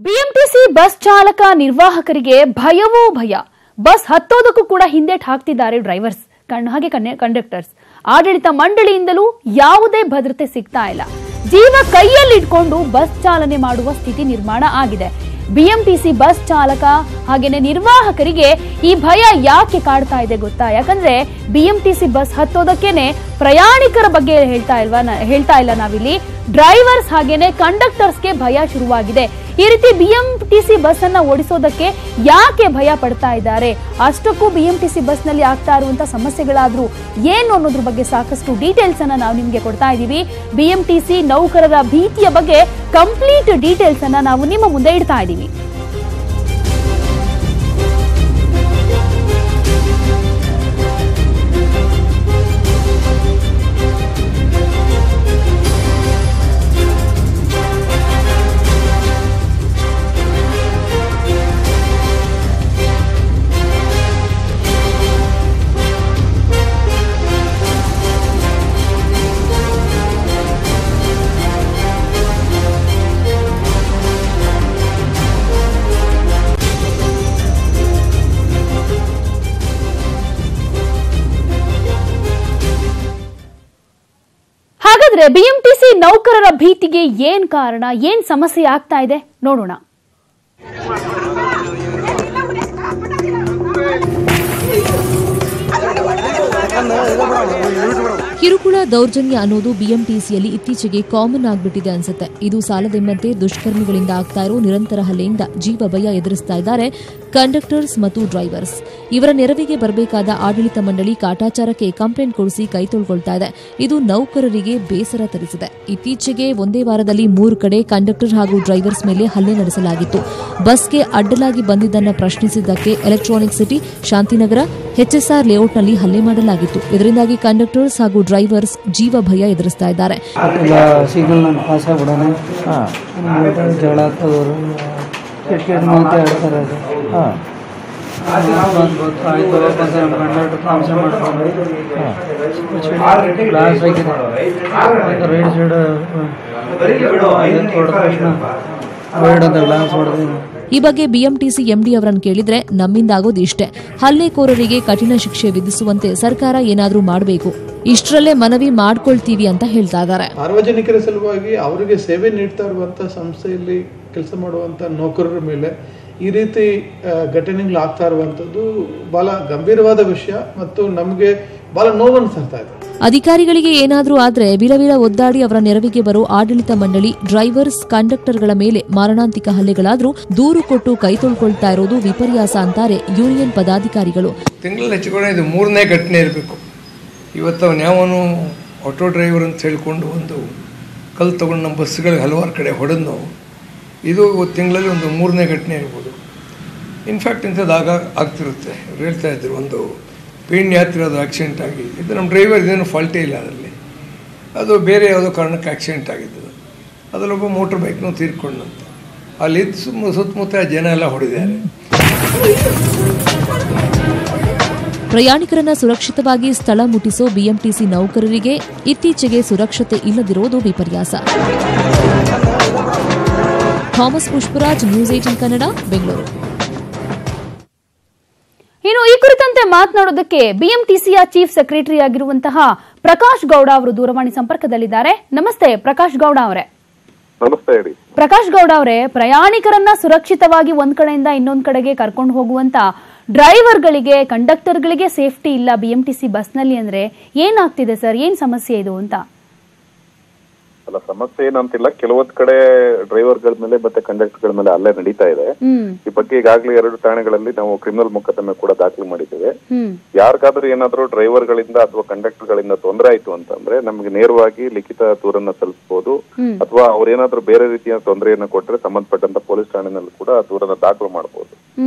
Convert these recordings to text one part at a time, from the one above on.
BMTC bus ಚಾಲಕ ನಿರ್ವಾಹಕರಿಗೆ ಭಯವೋ ಭಯ. Bus ಹತ್ತೋದಕ್ಕೂ ಕೂಡ ಹಿಂದೇಟ್ ಹಾಕ್ತಿದ್ದಾರೆ ಡ್ರೈವರ್ಸ್, ಹಾಗೆ ಕಂಡಕ್ಟರ್ಸ್. ಆಡಳಿತ ಮಂಡಳಿಯಿಂದಲೂ ಯಾವುದೇ ಭದ್ರತೆ ಸಿಗ್ತಾ ಇಲ್ಲ. ಜೀವ ಕೈಯಲ್ಲಿಟ್ಕೊಂಡು ಬಸ್ ಚಾಲನೆ ಮಾಡುವ ಸ್ಥಿತಿ ನಿರ್ಮಾಣ ಆಗಿದೆ. ಬಿಎಂಟಿಸಿ ಬಸ್ ಚಾಲಕ ಹಾಗೇನೆ ನಿರ್ವಾಹಕರಿಗೆ ಈ ಭಯ ಯಾಕೆ ಕಾಡ್ತಾ ಇದೆ ಗೊತ್ತಾ? ಯಾಕಂದ್ರೆ ಬಿಎಂಟಿಸಿ ಬಸ್ ಹತ್ತೋದಕ್ಕೇನೆ ಪ್ರಯಾಣಿಕರ ಬಗ್ಗೆ ಹೇಳ್ತಾ ಇಲ್ಲ ನಾವಿಲ್ಲಿ, ಡ್ರೈವರ್ಸ್ ಹಾಗೇನೆ ಕಂಡಕ್ಟರ್ಸ್ಗೆ ಭಯ ಶುರುವಾಗಿದೆ. ಈ ರೀತಿ ಬಿಎಂಟಿಸಿ ಬಸ್ ಅನ್ನ ಓಡಿಸೋದಕ್ಕೆ ಯಾಕೆ ಭಯ ಪಡ್ತಾ ಇದ್ದಾರೆ? ಅಷ್ಟಕ್ಕೂ ಬಿಎಂಟಿಸಿ ಬಸ್ ನಲ್ಲಿ ಆಗ್ತಾ ಇರುವಂತಹ ಸಮಸ್ಯೆಗಳಾದ್ರೂ ಏನು ಅನ್ನೋದ್ರ ಬಗ್ಗೆ ಸಾಕಷ್ಟು ಡೀಟೇಲ್ಸ್ ಅನ್ನ ನಾವು ನಿಮ್ಗೆ ಕೊಡ್ತಾ ಇದೀವಿ. ಬಿಎಂಟಿಸಿ ನೌಕರರ ಭೀತಿಯ ಬಗ್ಗೆ ಕಂಪ್ಲೀಟ್ ಡೀಟೇಲ್ಸ್ ಅನ್ನ ನಾವು ನಿಮ್ಮ ಮುಂದೆ ಇಡ್ತಾ ಇದೀವಿ. ಹಾಗಾದ್ರೆ ಬಿಎಂಟಿಸಿ ನೌಕರರ ಭೀತಿಗೆ ಏನ್ ಕಾರಣ, ಏನ್ ಸಮಸ್ಯೆ ಆಗ್ತಾ ಇದೆ ನೋಡೋಣ. ಕಿರುಕುಳ ದೌರ್ಜನ್ಯ ಅನ್ನೋದು ಬಿಎಂಟಿಸಿಯಲ್ಲಿ ಇತ್ತೀಚೆಗೆ ಕಾಮನ್ ಆಗ್ಬಿಟ್ಟಿದೆ ಅನ್ಸುತ್ತೆ. ಇದು ಸಾಲದೆಂಬಂತೆ ದುಷ್ಕರ್ಮಿಗಳಿಂದ ಆಗ್ತಾ ಇರೋ ನಿರಂತರ ಹಲ್ಲೆಯಿಂದ ಜೀವ ಭಯ ಎದುರಿಸ್ತಾ ಇದ್ದಾರೆ ಕಂಡಕ್ಟರ್ಸ್ ಮತ್ತು ಡ್ರೈವರ್ಸ್. ಇವರ ನೆರವಿಗೆ ಬರಬೇಕಾದ ಆಡಳಿತ ಮಂಡಳಿ ಕಾಟಾಚಾರಕ್ಕೆ ಕಂಪ್ಲೇಂಟ್ ಕೊಡಿಸಿ ಕೈ ತೊಳ್ಕೊಳ್ತಾ ಇದೆ. ಇದು ನೌಕರರಿಗೆ ಬೇಸರ ತರಿಸಿದೆ. ಇತ್ತೀಚೆಗೆ ಒಂದೇ ವಾರದಲ್ಲಿ 3 ಕಡೆ ಕಂಡಕ್ಟರ್ ಹಾಗೂ ಡ್ರೈವರ್ಸ್ ಮೇಲೆ ಹಲ್ಲೆ ನಡೆಸಲಾಗಿತ್ತು. ಬಸ್ಗೆ ಅಡ್ಡಲಾಗಿ ಬಂದಿದ್ದನ್ನು ಪ್ರಶ್ನಿಸಿದ್ದಕ್ಕೆ ಎಲೆಕ್ಟ್ರಾನಿಕ್ ಸಿಟಿ, ಶಾಂತಿನಗರ, ಎಚ್ಎಸ್ಆರ್ ಲೇಔಟ್ನಲ್ಲಿ ಹಲ್ಲೆ ಮಾಡಲಾಗಿತ್ತು. ಇದರಿಂದಾಗಿ ಕಂಡಕ್ಟರ್ಸ್ ಹಾಗೂ ಡ್ರೈವರ್ಸ್ ಜೀವ ಭಯ ಎದುರಿಸ್ತಾ ಇದ್ದಾರೆ. ಈ ಬಗ್ಗೆ ಬಿಎಂಟಿಸಿ ಎಂಡಿ ಅವರನ್ನು ಕೇಳಿದ್ರೆ ನಮ್ಮಿಂದ ಆಗೋದು ಇಷ್ಟೇ, ಹಲ್ಲೆಕೋರರಿಗೆ ಕಠಿಣ ಶಿಕ್ಷೆ ವಿಧಿಸುವಂತೆ ಸರ್ಕಾರ ಏನಾದ್ರೂ ಮಾಡಬೇಕು, ಇಷ್ಟರಲ್ಲೇ ಮನವಿ ಮಾಡ್ಕೊಳ್ತೀವಿ ಅಂತ ಹೇಳ್ತಾ ಇದ್ದಾರೆ. ಸಾರ್ವಜನಿಕರ ಸಲುವಾಗಿ ಅವರಿಗೆ ಸೇವೆ ನೀಡ್ತಾ ಇರುವಂತಹ ಸಂಸ್ಥೆಯಲ್ಲಿ ಕೆಲಸ ಮಾಡುವಂತ ನೌಕರರ ಮೇಲೆ ಈ ರೀತಿ ಘಟನೆಗಳು ಆಗ್ತಾ ಇರುವಂತದ್ದು ಬಹಳ ಗಂಭೀರವಾದ ವಿಷಯ ಮತ್ತು ನಮಗೆ ಬಹಳ ನೋವನ್ನು ತರ್ತಾ ಇದೆ. ಅಧಿಕಾರಿಗಳಿಗೆ ಏನಾದ್ರೂ ಆದ್ರೆ ವಿಲವಿಲ ಒದ್ದಾಡಿ ಅವರ ನೆರವಿಗೆ ಬರೋ ಆಡಳಿತ ಮಂಡಳಿ ಡ್ರೈವರ್ಸ್, ಕಂಡಕ್ಟರ್ಗಳ ಮೇಲೆ ಮಾರಣಾಂತಿಕ ಹಲ್ಲೆಗಳಾದ್ರೂ ದೂರು ಕೊಟ್ಟು ಕೈ ತೊಳ್ಕೊಳ್ತಾ ಇರೋದು ವಿಪರ್ಯಾಸ ಅಂತಾರೆ ಯೂನಿಯನ್ ಪದಾಧಿಕಾರಿಗಳು. ತಿಂಗಳಲ್ಲಿ ಹೆಚ್ಚುಕೊಂಡು ಇದು 3ನೇ ಘಟನೆ ಇರಬೇಕು. ಇವತ್ತು ಅವನು ಯಾವನು ಆಟೋ ಡ್ರೈವರ್ ಅಂತ ಹೇಳ್ಕೊಂಡು ಒಂದು ಕಲ್ಲು ತಗೊಂಡು ನಮ್ಮ ಬಸ್ಗಳಿಗೆ ಹಲವಾರು ಕಡೆ ಹೊಡೆದು, ಇದು ತಿಂಗಳಲ್ಲಿ ಒಂದು 3ನೇ ಘಟನೆ ಇರ್ಬೋದು. ಇನ್ಫ್ಯಾಕ್ಟ್ ಇಂಥದ್ದು ಆಗ್ತಿರುತ್ತೆ. ಹೇಳ್ತಾ ಇದ್ರು ಒಂದು ಪೇಣ್ ಯಾತ್ರೆ ಆಕ್ಸಿಡೆಂಟ್ ಆಗಿ, ಇದು ನಮ್ಮ ಡ್ರೈವರ್ ಇದೇನು ಫಾಲ್ಟೇ ಇಲ್ಲ ಅದರಲ್ಲಿ, ಅದು ಬೇರೆ ಯಾವುದೋ ಕಾರಣಕ್ಕೆ ಆಕ್ಸಿಡೆಂಟ್ ಆಗಿದ್ದು. ಅದರಲ್ಲೊಬ್ಬ ಮೋಟ್ರ್ ಬೈಕ್ನೂ ತೀರ್ಕೊಂಡಂತ ಅಲ್ಲಿ ಸುತ್ತಮುತ್ತ ಜನ ಎಲ್ಲ ಹೊಡೆದಿದ್ದಾರೆ. ಪ್ರಯಾಣಿಕರನ್ನ ಸುರಕ್ಷಿತವಾಗಿ ಸ್ಥಳ ಮುಟ್ಟಿಸೋ ಬಿಎಂಟಿಸಿ ನೌಕರರಿಗೆ ಇತ್ತೀಚೆಗೆ ಸುರಕ್ಷತೆ ಇಲ್ಲದಿರುವುದು ವಿಪರ್ಯಾಸ. Thomas Pushparaj, news 18 Kannada, Bengaluru. ಇನ್ನು ಈ ಕುರಿತಂತೆ ಮಾತನಾಡೋದಕ್ಕೆ ಬಿಎಂಟಿಸಿಯ ಚೀಫ್ ಸೆಕ್ರೆಟರಿ ಆಗಿರುವಂತಹ ಪ್ರಕಾಶ್ ಗೌಡ ಅವರು ದೂರವಾಣಿ ಸಂಪರ್ಕದಲ್ಲಿದ್ದಾರೆ. ನಮಸ್ತೆ ಪ್ರಕಾಶ್ ಗೌಡ ಅವರೇ. ನಮಸ್ತೆ. ಪ್ರಕಾಶ್ ಗೌಡ ಅವರೇ, ಪ್ರಯಾಣಿಕರನ್ನ ಸುರಕ್ಷಿತವಾಗಿ ಒಂದ್ ಕಡೆಯಿಂದ ಇನ್ನೊಂದ್ ಕಡೆಗೆ ಕರ್ಕೊಂಡು ಹೋಗುವಂತ ಡ್ರೈವರ್ಗಳಿಗೆ, ಕಂಡಕ್ಟರ್ಗಳಿಗೆ ಸೇಫ್ಟಿ ಇಲ್ಲ ಬಿಎಂಟಿಸಿ ಬಸ್ನಲ್ಲಿ ಅಂದ್ರೆ ಏನಾಗ್ತಿದೆ ಸರ್? ಏನ್ ಸಮಸ್ಯೆ ಇದು ಅಂತ? ಅಲ್ಲ, ಸಮಸ್ಯೆ ಏನಂತಿಲ್ಲ. ಕೆಲವೊಂದ್ ಕಡೆ ಡ್ರೈವರ್ಗಳ ಮೇಲೆ ಮತ್ತೆ ಕಂಡಕ್ಟರ್ಗಳ ಮೇಲೆ ಹಲ್ಲೆ ನಡೀತಾ ಇದೆ. ಈ ಬಗ್ಗೆ ಈಗಾಗಲೇ 2 ಠಾಣೆಗಳಲ್ಲಿ ನಾವು ಕ್ರಿಮಿನಲ್ ಮೊಕದ್ದಮೆ ಕೂಡ ದಾಖಲು ಮಾಡಿದ್ದೇವೆ. ಯಾರಿಗಾದ್ರೂ ಏನಾದ್ರೂ ಡ್ರೈವರ್ಗಳಿಂದ ಅಥವಾ ಕಂಡಕ್ಟರ್ಗಳಿಂದ ತೊಂದರೆ ಆಯ್ತು ಅಂತಂದ್ರೆ ನಮ್ಗೆ ನೇರವಾಗಿ ಲಿಖಿತ ದೂರನ್ನ ಸಲ್ಲಿಸಬಹುದು, ಅಥವಾ ಅವ್ರೇನಾದ್ರೂ ಬೇರೆ ರೀತಿಯ ತೊಂದರೆಯನ್ನ ಕೊಟ್ರೆ ಸಂಬಂಧಪಟ್ಟಂತ ಪೊಲೀಸ್ ಠಾಣೆನಲ್ಲಿ ಕೂಡ ದೂರನ್ನ ದಾಖಲು ಮಾಡಬಹುದು.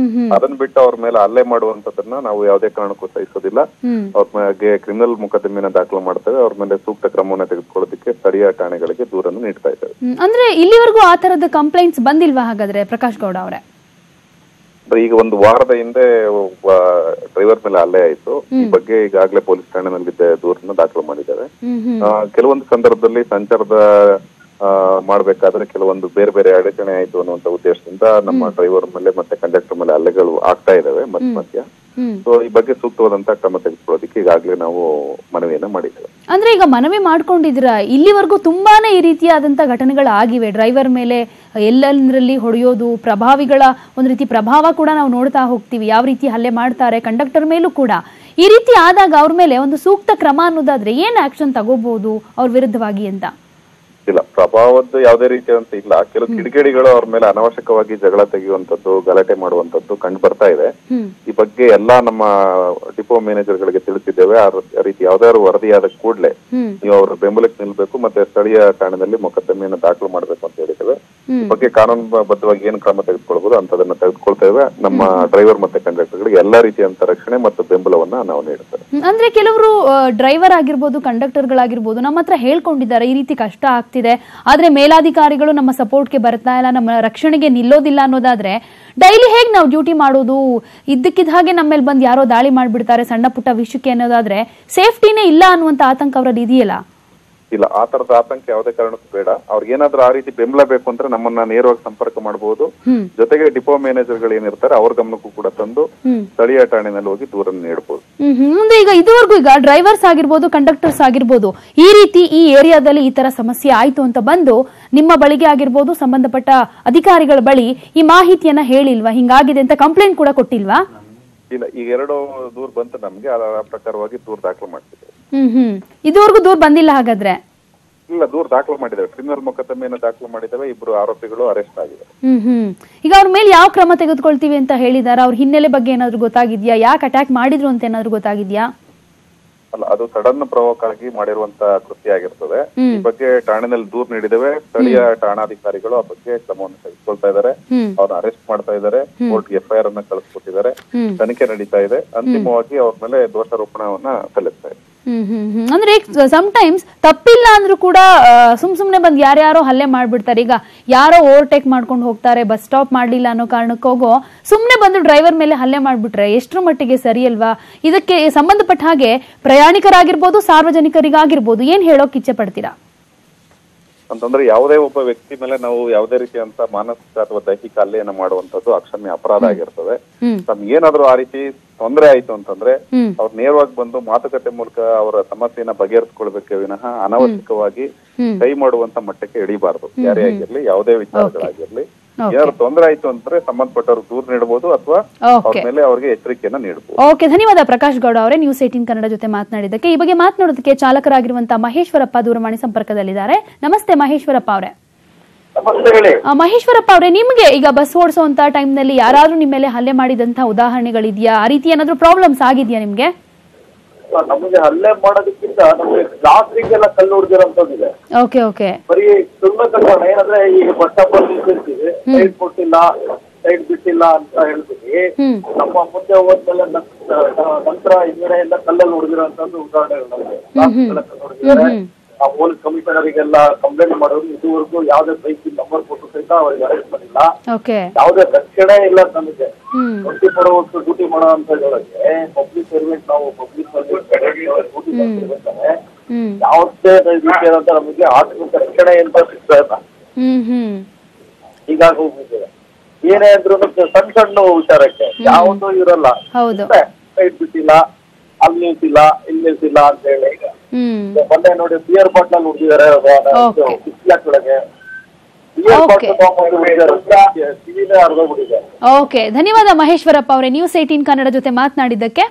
ಅದನ್ನ ಬಿಟ್ಟು ಅವ್ರ ಮೇಲೆ ಹಲ್ಲೆ ಮಾಡುವಂತದನ್ನ ನಾವು ಯಾವುದೇ ಕಾರಣಕ್ಕೂ ಸಹಿಸೋದಿಲ್ಲ. ಅವ್ರ ಮೇಲೆ ಕ್ರಿಮಿನಲ್ ಮೊಕದ್ದಮೆನ ದಾಖಲು ಮಾಡ್ತೇವೆ. ಅವ್ರ ಮೇಲೆ ಸೂಕ್ತ ಕ್ರಮವನ್ನ ತೆಗೆದುಕೊಳ್ಳೋದಕ್ಕೆ ಸ್ಥಳೀಯ ಠಾಣೆಗಳಿಗೆ ದೂರನ್ನು ನೀಡ್ತಾ ಇದ್ದೇವೆ. ಅಂದ್ರೆ ಇಲ್ಲಿವರೆಗೂ ಆ ತರದ ಕಂಪ್ಲೇಂಟ್ಸ್ ಬಂದಿಲ್ವಾ ಹಾಗಾದ್ರೆ ಪ್ರಕಾಶ್ ಗೌಡ ಅವರೇ? ಈಗ ಒಂದು ವಾರದ ಹಿಂದೆ ಡ್ರೈವರ್ ಮೇಲೆ ಹಲ್ಲೆ ಆಯ್ತು. ಈ ಬಗ್ಗೆ ಈಗಾಗಲೇ ಪೊಲೀಸ್ ಠಾಣೆನಲ್ಲಿ ದೂರನ್ನ ದಾಖಲು ಮಾಡಿದ್ದಾರೆ. ಕೆಲವೊಂದು ಸಂದರ್ಭದಲ್ಲಿ ಸಂಚಾರದ ಮಾಡ್ಬೇಕಾದ್ರೆ ಕೆಲವೊಂದು ಬೇರೆ ಬೇರೆ ಅಡಚಣೆ ಆಯ್ತು ಅನ್ನುವಂತ ಉದ್ದೇಶದಿಂದ ನಮ್ಮ ಡ್ರೈವರ್ ಮೇಲೆ ಮತ್ತೆ ಕಂಡಕ್ಟರ್ ಮೇಲೆ ಹಲ್ಲೆಗಳು ಆಗ್ತಾ ಇದಾವೆ ಮಧ್ಯ. ಸೊ ಈ ಬಗ್ಗೆ ಸೂಕ್ತವಾದಂತ ಕ್ರಮ ತೆಗೆದುಕೊಳ್ಳೋದಕ್ಕೆ ಈಗಾಗಲೇ ನಾವು ಮನವಿಯನ್ನ ಮಾಡಿದ್ದೇವೆ. ಅಂದ್ರೆ ಈಗ ಮನವಿ ಮಾಡ್ಕೊಂಡಿದ್ದೀರಾ, ಇಲ್ಲಿವರೆಗೂ ತುಂಬಾನೇ ಈ ರೀತಿಯಾದಂತ ಘಟನೆಗಳಾಗಿವೆ. ಡ್ರೈವರ್ ಮೇಲೆ ಎಲ್ಲೆಂದ್ರಲ್ಲಿ ಹೊಡೆಯೋದು, ಪ್ರಭಾವಿಗಳ ಒಂದು ರೀತಿ ಪ್ರಭಾವ ಕೂಡ ನಾವು ನೋಡ್ತಾ ಹೋಗ್ತೀವಿ, ಯಾವ ರೀತಿ ಹಲ್ಲೆ ಮಾಡ್ತಾರೆ ಕಂಡಕ್ಟರ್ ಮೇಲೂ ಕೂಡ. ಈ ರೀತಿ ಆದಾಗ ಅವ್ರ ಮೇಲೆ ಒಂದು ಸೂಕ್ತ ಕ್ರಮ ಅನ್ನೋದಾದ್ರೆ ಏನ್ ಆಕ್ಷನ್ ತಗೋಬಹುದು ಅವ್ರ ವಿರುದ್ಧವಾಗಿ ಅಂತ? ಇಲ್ಲ, ಪ್ರಭಾವದ್ದು ಯಾವುದೇ ರೀತಿಯಾದಂತ ಇಲ್ಲ. ಕೆಲವು ಕಿಡಿಗೇಡಿಗಳು ಅವ್ರ ಮೇಲೆ ಅನಾವಶ್ಯಕವಾಗಿ ಜಗಳ ತೆಗೆಯುವಂತದ್ದು, ಗಲಾಟೆ ಮಾಡುವಂತದ್ದು ಕಂಡು ಬರ್ತಾ ಇದೆ. ಈ ಬಗ್ಗೆ ಎಲ್ಲಾ ನಮ್ಮ ಡಿಪೋ ಮ್ಯಾನೇಜರ್ ಗಳಿಗೆ ತಿಳಿಸಿದ್ದೇವೆ. ಆ ರೀತಿ ಯಾವ್ದಾದ್ರು ವರದಿಯಾದ ಕೂಡಲೇ ನೀವು ಅವ್ರ ಬೆಂಬಲಕ್ಕೆ ನಿಲ್ಬೇಕು, ಮತ್ತೆ ಸ್ಥಳೀಯ ಠಾಣೆಯಲ್ಲಿ ಮೊಕದ್ದಮೆಯನ್ನು ದಾಖಲು ಮಾಡ್ಬೇಕು ಅಂತ ಹೇಳಿದ್ದೇವೆ. ಈ ಬಗ್ಗೆ ಕಾನೂನುಬದ್ಧವಾಗಿ ಏನು ಕ್ರಮ ತೆಗೆದುಕೊಳ್ಬಹುದು ಅಂತದನ್ನ ತೆಗೆದುಕೊಳ್ತೇವೆ. ನಮ್ಮ ಡ್ರೈವರ್ ಮತ್ತೆ ಕಂಡಕ್ಟರ್ ಗಳಿಗೆ ಎಲ್ಲಾ ರೀತಿಯಂತ ರಕ್ಷಣೆ ಮತ್ತು ಬೆಂಬಲವನ್ನ ನಾವು ನೀಡುತ್ತೇವೆ. ಅಂದ್ರೆ ಕೆಲವರು ಡ್ರೈವರ್ ಆಗಿರ್ಬೋದು, ಕಂಡಕ್ಟರ್ ಗಳಾಗಿರ್ಬೋದು, ನಮ್ಮ ಹತ್ರ ಹೇಳ್ಕೊಂಡಿದ್ದಾರೆ ಈ ರೀತಿ ಕಷ್ಟ ಆಗ್ತಿದೆ, ಆದ್ರೆ ಮೇಲಾಧಿಕಾರಿಗಳು ನಮ್ಮ ಸಪೋರ್ಟ್ಗೆ ಬರ್ತಾ ಇಲ್ಲ, ನಮ್ಮ ರಕ್ಷಣೆಗೆ ನಿಲ್ಲೋದಿಲ್ಲ ಅನ್ನೋದಾದ್ರೆ ಡೈಲಿ ಹೇಗ್ ನಾವು ಡ್ಯೂಟಿ ಮಾಡೋದು? ಇದ್ದಕ್ಕಿದ್ದ ಹಾಗೆ ನಮ್ಮ ಮೇಲೆ ಬಂದು ಯಾರೋ ದಾಳಿ ಮಾಡ್ಬಿಡ್ತಾರೆ ಸಣ್ಣ ಪುಟ್ಟ ವಿಷಯಕ್ಕೆ ಅನ್ನೋದಾದ್ರೆ ಸೇಫ್ಟಿನೇ ಇಲ್ಲ ಅನ್ನುವಂತ ಆತಂಕ ಅವರಲ್ಲಿ ಇದೆಯಲ್ಲ? ಇಲ್ಲ, ಆ ತರದ ಆತಂಕ ಯಾವುದೇ ಕಾರಣಕ್ಕೂ ಬೇಡ. ಅವ್ರಿಗೆ ಏನಾದ್ರೂ ಆ ರೀತಿ ಬೆಂಬಲ ಬೇಕು ಅಂದ್ರೆ ನಮ್ಮನ್ನ ನೇರವಾಗಿ ಸಂಪರ್ಕ ಮಾಡಬಹುದು. ಜೊತೆಗೆ ಡಿಪೋ ಮ್ಯಾನೇಜರ್ ಗಳು ಏನಿರ್ತಾರೆ ಅವ್ರ ಗಮನಕ್ಕೂ ಕೂಡ ತಂದು ಸ್ಥಳೀಯ ಠಾಣೆನಲ್ಲಿ ಹೋಗಿ ದೂರನ್ನು ನೀಡಬಹುದು. ಮುಂದೆ ಈಗ ಇದುವರೆಗೂ ಈಗ ಡ್ರೈವರ್ಸ್ ಆಗಿರ್ಬೋದು, ಕಂಡಕ್ಟರ್ಸ್ ಆಗಿರ್ಬೋದು, ಈ ರೀತಿ ಈ ಏರಿಯಾದಲ್ಲಿ ಈ ತರ ಸಮಸ್ಯೆ ಆಯ್ತು ಅಂತ ಬಂದು ನಿಮ್ಮ ಬಳಿಗೆ ಆಗಿರ್ಬೋದು, ಸಂಬಂಧಪಟ್ಟ ಅಧಿಕಾರಿಗಳ ಬಳಿ ಈ ಮಾಹಿತಿಯನ್ನ ಹೇಳಿಲ್ವಾ? ಹಿಂಗಾಗಿದೆ ಅಂತ ಕಂಪ್ಲೇಂಟ್ ಕೂಡ ಕೊಟ್ಟಿಲ್ವಾ? ಇಲ್ಲ, ಈಗ 2 ದೂರ್ ಬಂತು ನಮ್ಗೆ. ಆ ಪ್ರಕಾರವಾಗಿ ದೂರ್ ದಾಖಲು ಮಾಡ್ತಿದ್ದೇವೆ. ಇದುವರೆಗೂ ದೂರ್ ಬಂದಿಲ್ಲ ಹಾಗಾದ್ರೆ? ಇಲ್ಲ, ದೂರ್ ದಾಖಲು ಮಾಡಿದ್ದೇವೆ. ಕ್ರಿಮಿನಲ್ ಮೊಕದ್ದಮೆಯನ್ನು ದಾಖಲು ಮಾಡಿದ್ದೇವೆ. 2 ಆರೋಪಿಗಳು ಅರೆಸ್ಟ್ ಆಗಿದ್ದಾರೆ. ಈಗ ಅವ್ರ ಮೇಲೆ ಯಾವ ಕ್ರಮ ತೆಗೆದುಕೊಳ್ತೀವಿ ಅಂತ ಹೇಳಿದಾರ? ಅವ್ರ ಹಿನ್ನೆಲೆ ಬಗ್ಗೆ ಏನಾದ್ರು ಗೊತ್ತಾಗಿದ್ಯಾ? ಯಾಕೆ ಅಟ್ಯಾಕ್ ಮಾಡಿದ್ರು ಅಂತ ಏನಾದ್ರು ಗೊತ್ತಾಗಿದ್ಯಾ? ಅಲ್ಲ, ಅದು ಸಡನ್ ಪ್ರವೋಕ್ ಆಗಿ ಮಾಡಿರುವಂತ ಕೃತ್ಯ ಆಗಿರ್ತದೆ. ಈ ಬಗ್ಗೆ ಠಾಣೆನಲ್ಲಿ ದೂರ್ ನೀಡಿದ್ದೇವೆ. ಸ್ಥಳೀಯ ಠಾಣಾಧಿಕಾರಿಗಳು ಆ ಬಗ್ಗೆ ಕ್ರಮವನ್ನು ತೆಗೆದುಕೊಳ್ತಾ ಇದ್ದಾರೆ. ಅವ್ರನ್ನ ಅರೆಸ್ಟ್ ಮಾಡ್ತಾ ಇದ್ದಾರೆ. ಕೋರ್ಟ್ FIR ಅನ್ನ ಕಳಿಸ್ಕೊಟ್ಟಿದ್ದಾರೆ. ತನಿಖೆ ನಡೀತಾ ಇದೆ. ಅಂತಿಮವಾಗಿ ಅವ್ರ ಮೇಲೆ ದೋಷಾರೋಪಣವನ್ನ ಸಲ್ಲಿಸ್ತಾ ಇದೆ. ಅಂದ್ರೆ ಸಮ್ಟೈಮ್ಸ್ ತಪ್ಪಿಲ್ಲ ಅಂದ್ರೂ ಕೂಡ ಸುಮ್ನೆ ಬಂದ್ ಯಾರ್ಯಾರೋ ಹಲ್ಲೆ ಮಾಡ್ಬಿಡ್ತಾರೆ. ಈಗ ಯಾರೋ ಓವರ್ಟೇಕ್ ಮಾಡ್ಕೊಂಡು ಹೋಗ್ತಾರೆ, ಬಸ್ ಸ್ಟಾಪ್ ಮಾಡ್ಲಿಲ್ಲ ಅನ್ನೋ ಕಾರಣಕ್ಕೆ ಹೋಗೋ ಸುಮ್ನೆ ಬಂದು ಡ್ರೈವರ್ ಮೇಲೆ ಹಲ್ಲೆ ಮಾಡ್ಬಿಟ್ರೆ ಎಷ್ಟರ ಮಟ್ಟಿಗೆ ಸರಿ ಅಲ್ವಾ? ಇದಕ್ಕೆ ಸಂಬಂಧಪಟ್ಟ ಹಾಗೆ ಪ್ರಯಾಣಿಕರಾಗಿರ್ಬೋದು, ಸಾರ್ವಜನಿಕರಿಗಾಗಿರ್ಬೋದು ಏನ್ ಹೇಳೋಕ್ ಇಚ್ಛೆ ಪಡ್ತೀರಾ? ಅಂತಂದ್ರೆ ಯಾವುದೇ ಒಬ್ಬ ವ್ಯಕ್ತಿ ಮೇಲೆ ನಾವು ಯಾವುದೇ ರೀತಿಯಂತ ಮಾನಸಿಕ ಅಥವಾ ದೈಹಿಕ ಹಲ್ಲೆಯನ್ನ ಮಾಡುವಂತದ್ದು ಅಕ್ಷಮ್ಯ ಅಪರಾಧ ಆಗಿರ್ತದೆ. ನಮ್ಗೆ ಏನಾದ್ರು ಆ ರೀತಿ ತೊಂದರೆ ಆಯ್ತು ಅಂತಂದ್ರೆ ಅವ್ರು ನೇರವಾಗಿ ಬಂದು ಮಾತುಕತೆ ಮೂಲಕ ಅವರ ಸಮಸ್ಯೆಯನ್ನ ಬಗೆಹರಿಸಿಕೊಳ್ಬೇಕೆ ವಿನಃ ಅನಾವಶ್ಯಕವಾಗಿ ಕೈ ಮಾಡುವಂತ ಮಟ್ಟಕ್ಕೆ ಇಳಿಬಾರ್ದು. ಯಾರೇ ಆಗಿರ್ಲಿ, ಯಾವುದೇ ವಿಚಾರಗಳಾಗಿರ್ಲಿ. ಏನಾದ್ರು ತೊಂದರೆ ಆಯ್ತು ಅಂದ್ರೆ ಸಂಬಂಧಪಟ್ಟವ್ರು ದೂರ ನೀಡಬಹುದು ಅಥವಾ ಅವ್ರ ಮೇಲೆ ಅವ್ರಿಗೆ ಎಚ್ಚರಿಕೆಯನ್ನ ನೀಡಬಹುದು. ಓಕೆ, ಧನ್ಯವಾದ ಪ್ರಕಾಶ್ ಗೌಡ ಅವರೇ, ನ್ಯೂಸ್ 18 ಕನ್ನಡ ಜೊತೆ ಮಾತನಾಡಿದ್ದಕ್ಕೆ. ಈ ಬಗ್ಗೆ ಮಾತನಾಡೋದಕ್ಕೆ ಚಾಲಕರಾಗಿರುವಂತಹ ಮಹೇಶ್ವರಪ್ಪ ದೂರವಾಣಿ ಸಂಪರ್ಕದಲ್ಲಿದ್ದಾರೆ. ನಮಸ್ತೆ ಮಹೇಶ್ವರಪ್ಪ ಅವರೇ. ಮಹೇಶ್ವರಪ್ಪ ಅವರೇ, ನಿಮ್ಗೆ ಈಗ ಬಸ್ ಓಡಿಸುವಂತ ಟೈಮ್ ನಲ್ಲಿ ಯಾರಾದ್ರೂ ನಿಮ್ಮ ಮೇಲೆ ಹಲ್ಲೆ ಮಾಡಿದಂತ ಉದಾಹರಣೆಗಳಿದ್ಯಾ? ಆ ರೀತಿ ಏನಾದ್ರು ಪ್ರಾಬ್ಲಮ್ಸ್ ಆಗಿದ್ಯಾ ನಿಮ್ಗೆ? ನಮಗೆ ಹಲ್ಲೆ ಮಾಡೋದಕ್ಕಿಂತ ನಮಗೆ ಕ್ಲಾಸ್ರಿಗೆಲ್ಲ ಕಲ್ಲು ಹೊಡೆದಿರೋಂಥದ್ದಿದೆ. Okay okay. ಬರೀ ಕ್ಷುಲ್ಲಕ ಕಾರಣ ಏನಂದ್ರೆ ಈಗ ಬಸ್ ಸ್ಟಾಪ್ ಅಲ್ಲಿ ನಿಲ್ಸಿರ್ತೀವಿ, ಸೈಡ್ ಕೊಟ್ಟಿಲ್ಲ, ಸೈಡ್ ಬಿಟ್ಟಿಲ್ಲ ಅಂತ ಹೇಳ್ತೀವಿ. ನಮ್ಮ ಮುಂದೆ ಹೋದ್ಮೇಲೆ ನಂತರ ಹಿಂಗಡೆ ಎಲ್ಲ ಕಲ್ಲಲ್ಲಿ ಹೊಡೆದಿರೋಂಥದ್ದು ಉದಾಹರಣೆಗಳು ನಮಗೆ. ಆ ಪೊಲೀಸ್ ಕಮಿಷನರಿಗೆಲ್ಲ ಕಂಪ್ಲೇಂಟ್ ಮಾಡೋರು ಇದುವರೆಗೂ ಯಾವ್ದೇ ಬೈಕ್ ನಂಬರ್ ಕೊಟ್ಟು ಸಹಿತ ಅವ್ರಿಗೆ ಅರೆಸ್ಟ್ ಮಾಡಿಲ್ಲ. ಯಾವುದೇ ರಕ್ಷಣೆ ಇಲ್ಲ ನಮಗೆ. 24 hours ಡ್ಯೂಟಿ ಮಾಡೋ ಅಂತ ಹೇಳೋಕೆ ಪಬ್ಲಿಕ್ ಸರ್ವೆಂಟ್, ನಾವು ಪಬ್ಲಿಕ್ ಡ್ಯೂಟಿ ಮಾಡ್ತಿರ್ಬೇಕಾದ್ರೆ ಯಾವುದೇ ರೀತಿಯಾದಂತ ನಮಗೆ ಆರ್ಥಿಕ ರಕ್ಷಣೆ ಅಂತ ಸಿಗ್ತಾ ಇಲ್ಲ. ಹೀಗಾಗಿ ಹೋಗ್ಬಿಟ್ಟಿದೆ. ಏನೇ ಅಂದ್ರೂ ಸಣ್ಣ ಸಣ್ಣ ವಿಚಾರಕ್ಕೆ ಯಾವುದು ಇರಲ್ಲ. ಸೈಡ್ ಬಿಟ್ಟಿಲ್ಲ, ಅಲ್ಲಿ ನಿಲ್ಸಿಲ್ಲ, ಇಲ್ಲಿ ನಿಲ್ಸಿಲ್ಲ ಅಂತ ಹೇಳಿ. ಈಗ ಮೊನ್ನೆ ನೋಡಿ ಬಿಯರ್ ಬಾಟ್ಲಲ್ಲಿ ಹುಡುಗಿದ್ದಾರೆ ಒಳಗೆ. ಓಕೆ, ಧನ್ಯವಾದ ಮಹೇಶ್ವರಪ್ಪ ಅವರೇ, ನ್ಯೂಸ್ 18 ಕನ್ನಡ ಜೊತೆ ಮಾತನಾಡಿದ್ದಕ್ಕೆ.